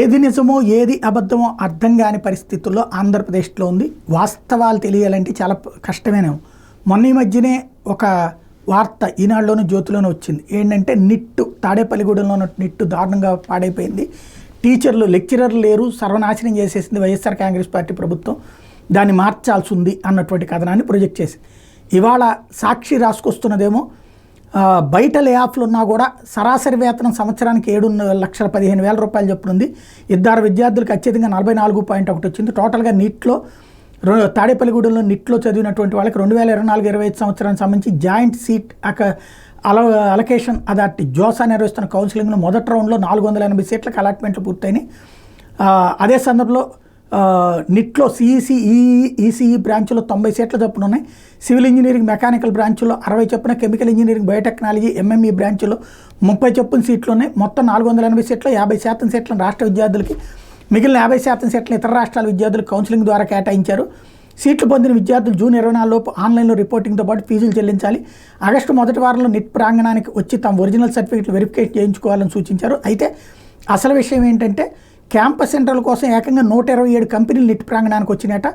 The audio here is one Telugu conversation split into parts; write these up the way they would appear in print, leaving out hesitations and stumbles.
ఏది నిజమో ఏది అబద్ధమో అర్థం కాని పరిస్థితుల్లో ఆంధ్రప్రదేశ్లో ఉంది. వాస్తవాలు తెలియాలంటే చాలా కష్టమేనేమో. మొన్న ఈ మధ్యనే ఒక వార్త ఈనాడులోనూ జ్యోతిలోనూ వచ్చింది. ఏంటంటే నిట్టు తాడేపల్లిగూడెంలో ఉన్న నిట్టు దారుణంగా పాడైపోయింది. టీచర్లు లెక్చరర్లు లేరు, సర్వనాశనం చేసేసింది వైఎస్ఆర్ కాంగ్రెస్ పార్టీ ప్రభుత్వం, దాన్ని మార్చాల్సి ఉంది అన్నటువంటి కథనాన్ని ప్రొజెక్ట్ చేసింది. ఇవాళ సాక్షి రాసుకొస్తున్నదేమో బయట లే ఆఫ్లు ఉన్నా కూడా సరాసరి వేతనం సంవత్సరానికి 7,15,000 రూపాయలు చొప్పున ఉంది. ఇద్దరు విద్యార్థులకు అత్యధికంగా 44.1 వచ్చింది. టోటల్గా నీట్లో తాడేపల్లిగూడెంలో నిట్లో చదివినటువంటి వాళ్ళకి 2024-25 సంవత్సరానికి సంబంధించి joint seat allocation authority JoSAA నిర్వహిస్తున్న కౌన్సిలింగ్లో మొదటి రౌండ్లో 480 సీట్లకు అలాట్మెంట్లు పూర్తయినాయి. అదే సందర్భంలో నిట్లో సిఈసి ఈసీఈ బ్రాంచ్లో 90 సీట్ల చొప్పున ఉన్నాయి. సివిల్ ఇంజనీరింగ్ మెకానికల్ బ్రాంచ్లో 60 చొప్పున, కెమికల్ ఇంజనీరింగ్ బయోటెక్నాలజీ ఎంఎంఈ బ్రాంచ్లో 30 చొప్పున సీట్లు ఉన్నాయి. మొత్తం 480 సీట్లు 50% సీట్లను రాష్ట్ర విద్యార్థులకి, మిగిలిన 50% సీట్లను ఇతర రాష్ట్రాల విద్యార్థులకు కౌన్సిలింగ్ ద్వారా కేటాయించారు. సీట్లు పొందిన విద్యార్థులు జూన్ 24 లోపు ఆన్లైన్లో రిపోర్టింగ్తో పాటు ఫీజులు చెల్లించాలి. ఆగస్టు మొదటి వారంలో నిట్ ప్రాంగణానికి వచ్చి తమ ఒరిజినల్ సర్టిఫికేట్లు వెరిఫికేట్ చేయించుకోవాలని సూచించారు. అయితే అసలు విషయం ఏంటంటే క్యాంపస్ సెంటర్ల కోసం ఏకంగా 127 కంపెనీలు నిట్ ప్రాంగణానికి వచ్చినాయట.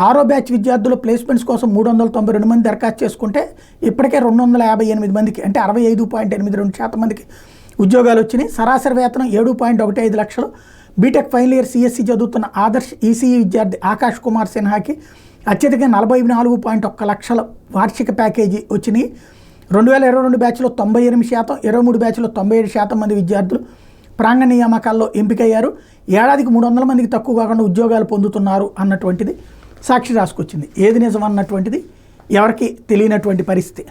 6వ బ్యాచ్ విద్యార్థులు ప్లేస్మెంట్స్ కోసం 392 మంది దరఖాస్తు చేసుకుంటే ఇప్పటికే 258 మందికి అంటే 65.82% మందికి ఉద్యోగాలు వచ్చినాయి. సరాసరి వేతనం 7.15 లక్షలు. బీటెక్ ఫైనల్ ఇయర్ సిఎస్సి చదువుతున్న ఆదర్శ్ ఈసీఈ విద్యార్థి ఆకాష్ కుమార్ సిన్హాకి అత్యధికంగా 44.1 లక్షల వార్షిక ప్యాకేజీ వచ్చినాయి. 2022 బ్యాచ్లో 98%, 23 బ్యాచ్లో 97% మంది విద్యార్థులు ప్రాంగణ నియామకాల్లో ఎంపికయ్యారు. ఏడాదికి 300 మందికి తక్కువ కాకుండా ఉద్యోగాలు పొందుతున్నారు అన్నటువంటిది సాక్షి రాసుకొచ్చింది. ఏది నిజం అన్నటువంటిది ఎవరికి తెలియనటువంటి పరిస్థితి.